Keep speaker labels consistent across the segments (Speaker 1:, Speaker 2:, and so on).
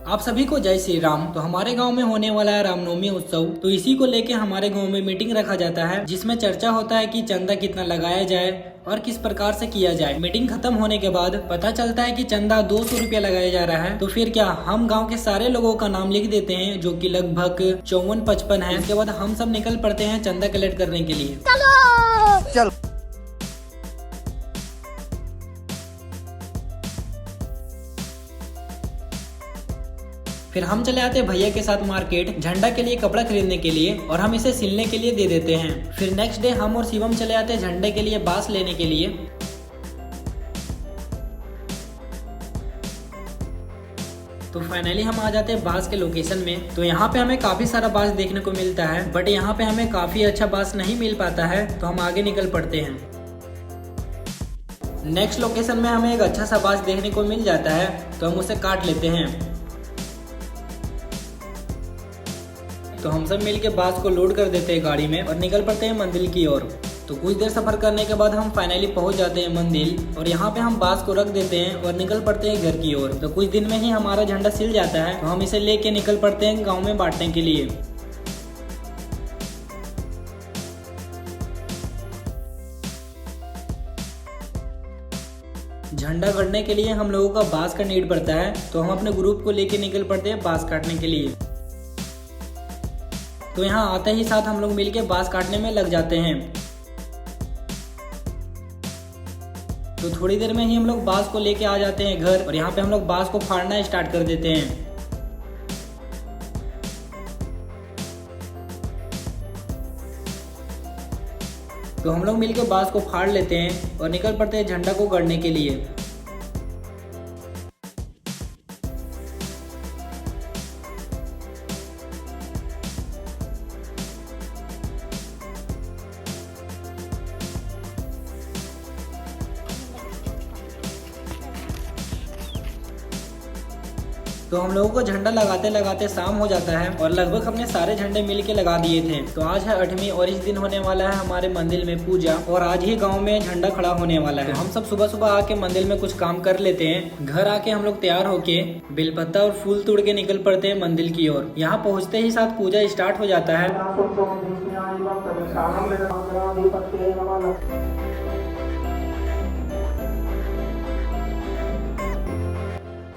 Speaker 1: आप सभी को जय श्री राम। तो हमारे गांव में होने वाला है रामनवमी उत्सव। तो इसी को लेके हमारे गांव में मीटिंग रखा जाता है, जिसमें चर्चा होता है कि चंदा कितना लगाया जाए और किस प्रकार से किया जाए। मीटिंग खत्म होने के बाद पता चलता है कि चंदा 200 रुपया लगाया जा रहा है। तो फिर क्या हम गांव के सारे लोगों का नाम लिख देते हैं, जो कि लगभग 54-55 है। इसके बाद हम सब निकल पड़ते हैं चंदा कलेक्ट करने के लिए।
Speaker 2: चल
Speaker 1: फिर हम चले आते हैं भैया के साथ मार्केट झंडा के लिए कपड़ा खरीदने के लिए, और हम इसे सिलने के लिए दे देते हैं। फिर नेक्स्ट डे हम और शिवम चले आते हैं झंडे के लिए बांस लेने के लिए। तो फाइनली हम आ जाते हैं बांस के लोकेशन में। तो यहाँ पे हमें काफी सारा बांस देखने को मिलता है, बट यहाँ पे हमें काफी अच्छा बांस नहीं मिल पाता है। तो हम आगे निकल पड़ते हैं। नेक्स्ट लोकेशन में हमें एक अच्छा सा बांस देखने को मिल जाता है, तो हम उसे काट लेते हैं। तो हम सब मिलके बांस को लोड कर देते हैं गाड़ी में और निकल पड़ते हैं मंदिर की ओर। तो कुछ देर सफर करने के बाद हम फाइनली पहुंच जाते हैं मंदिर, और यहाँ पे हम बांस को रख देते हैं और निकल पड़ते हैं घर की ओर। तो कुछ दिन में ही हमारा झंडा सिल जाता है, तो हम इसे लेके निकल पड़ते हैं गाँव में बांटने के लिए। झंडा गढ़ने के लिए हम लोगों का बांस का नीड पड़ता है, तो हम अपने ग्रुप को लेके निकल पड़ते हैं बांस काटने के लिए। तो यहाँ आते ही साथ हम लोग मिलके बांस काटने में लग जाते हैं। तो थोड़ी देर में ही हम लोग बांस को लेके आ जाते हैं घर, और यहाँ पे हम लोग बांस को फाड़ना स्टार्ट कर देते हैं। तो हम लोग मिलके बांस को फाड़ लेते हैं और निकल पड़ते हैं झंडा को गढ़ने के लिए। तो हम लोगों को झंडा लगाते लगाते शाम हो जाता है, और लगभग हमने सारे झंडे मिल के लगा दिए थे। तो आज है 8वीं, और इस दिन होने वाला है हमारे मंदिर में पूजा, और आज ही गांव में झंडा खड़ा होने वाला है। तो हम सब सुबह सुबह आके मंदिर में कुछ काम कर लेते हैं। घर आके हम लोग तैयार होके बेलपत्ता और फूल तोड़ के निकल पड़ते हैं मंदिर की ओर। यहाँ पहुँचते ही साथ पूजा स्टार्ट हो जाता है।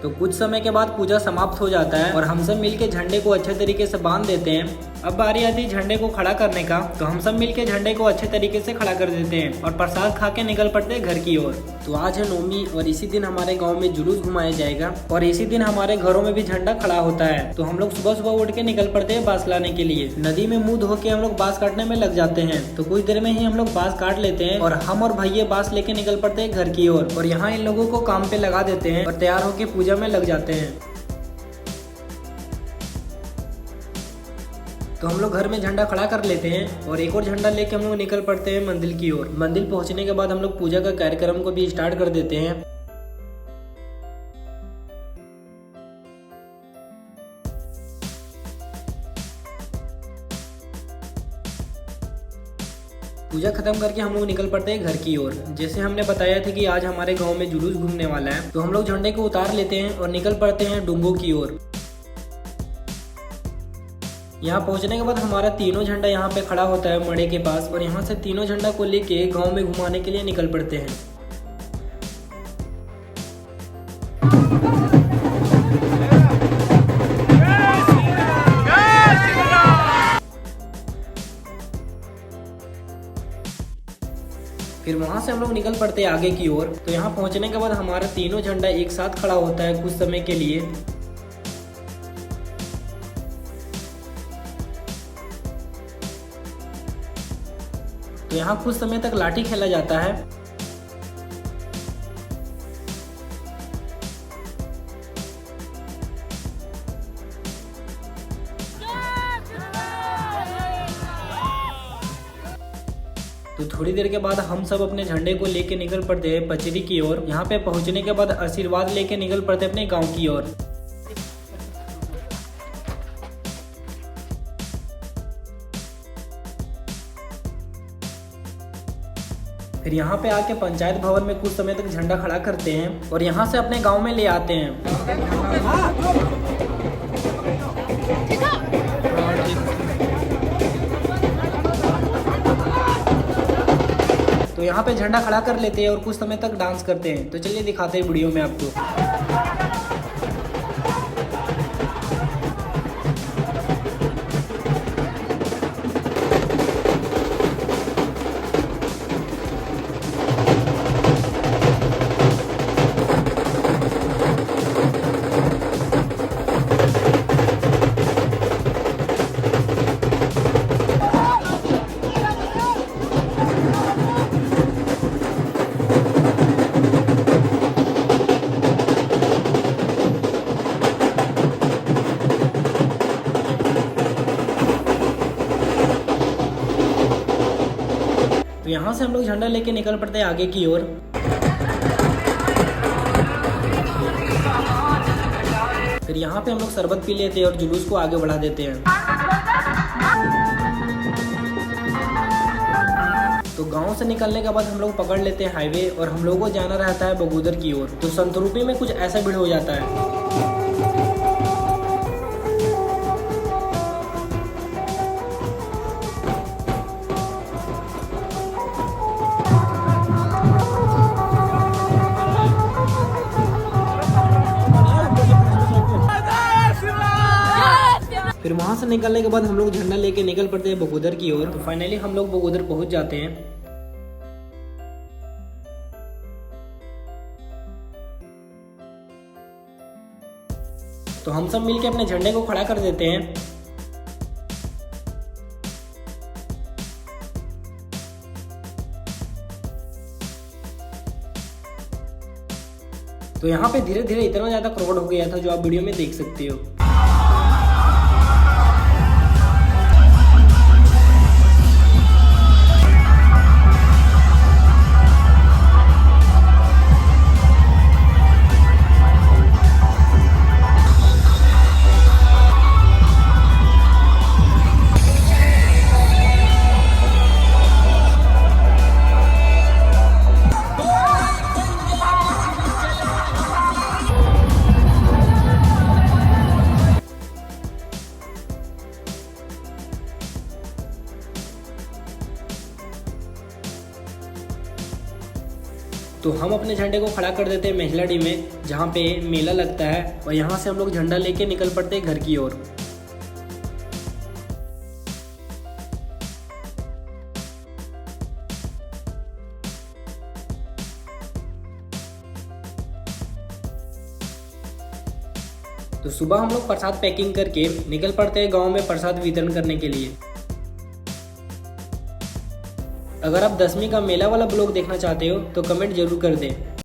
Speaker 1: तो कुछ समय के बाद पूजा समाप्त हो जाता है, और हम सब मिलके झंडे को अच्छे तरीके से बांध देते हैं। अब बारी आती है झंडे को खड़ा करने का। तो हम सब मिलके झंडे को अच्छे तरीके से खड़ा कर देते हैं, और प्रसाद खा के निकल पड़ते हैं घर की ओर। तो आज है नवमी, और इसी दिन हमारे गाँव में जुलूस घुमाया जाएगा, और इसी दिन हमारे घरों में भी झंडा खड़ा होता है। तो हम लोग सुबह सुबह उठ के निकल पड़ते हैं बांस लाने के लिए। नदी में मुँह धो के हम लोग बांस काटने में लग जाते हैं। तो कुछ देर में ही हम लोग बांस काट लेते हैं, और हम और भैया बांस लेके निकल पड़ते हैं घर की ओर, और यहाँ इन लोगों को काम पे लगा देते हैं, और तैयार होके पूजा में लग जाते हैं। तो हम लोग घर में झंडा खड़ा कर लेते हैं, और एक और झंडा लेके हम लोग निकल पड़ते हैं मंदिर की ओर। मंदिर पहुंचने के बाद हम लोग पूजा का कार्यक्रम को भी स्टार्ट कर देते हैं। पूजा खत्म करके हम लोग निकल पड़ते हैं घर की ओर। जैसे हमने बताया था कि आज हमारे गांव में जुलूस घूमने वाला है, तो हम लोग झंडे को उतार लेते हैं और निकल पड़ते हैं डुंगो की ओर। यहाँ पहुँचने के बाद हमारा तीनों झंडा यहाँ पे खड़ा होता है मड़े के पास, और यहाँ से तीनों झंडा को लेके गांव में घुमाने के लिए निकल पड़ते हैं। फिर वहां से हम लोग निकल पड़ते हैं आगे की ओर। तो यहाँ पहुंचने के बाद हमारा तीनों झंडा एक साथ खड़ा होता है कुछ समय के लिए। तो यहाँ कुछ समय तक लाठी खेला जाता है। तो थोड़ी देर के बाद हम सब अपने झंडे को लेके निकल पड़ते हैं पचरी की ओर। यहाँ पे पहुँचने के बाद आशीर्वाद लेके निकल पड़ते हैं अपने गांव की ओर। फिर यहाँ पे आके पंचायत भवन में कुछ समय तक झंडा खड़ा करते हैं और यहाँ से अपने गांव में ले आते हैं। यहाँ पे झंडा खड़ा कर लेते हैं और कुछ समय तक डांस करते हैं। तो चलिए दिखाते हैं वीडियो में आपको। तो यहाँ से हम लोग झंडा लेके निकल पड़ते हैं आगे की ओर। फिर यहाँ पे हम लोग शरबत पी लेते हैं और जुलूस को आगे बढ़ा देते हैं। तो गांव से निकलने के बाद हम लोग पकड़ लेते हैं हाईवे और हम लोगों को जाना रहता है बगोदर की ओर। तो संतरूपी में कुछ ऐसा भीड़ हो जाता है। फिर वहां से निकलने के बाद हम लोग झंडा लेके निकल पड़ते हैं बगोदर की ओर। तो फाइनली हम लोग बगोदर पहुंच जाते हैं। तो हम सब मिलके अपने झंडे को खड़ा कर देते हैं। तो यहाँ पे धीरे धीरे इतना ज्यादा क्राउड हो गया था जो आप वीडियो में देख सकते हो। तो हम अपने झंडे को खड़ा कर देते हैं मेहलाडी में, जहाँ पे मेला लगता है। और यहाँ से हम लोग झंडा लेके निकल पड़ते हैं घर की ओर। तो सुबह हम लोग प्रसाद पैकिंग करके निकल पड़ते हैं गांव में प्रसाद वितरण करने के लिए। अगर आप 10वीं का मेला वाला ब्लॉग देखना चाहते हो तो कमेंट जरूर कर दें।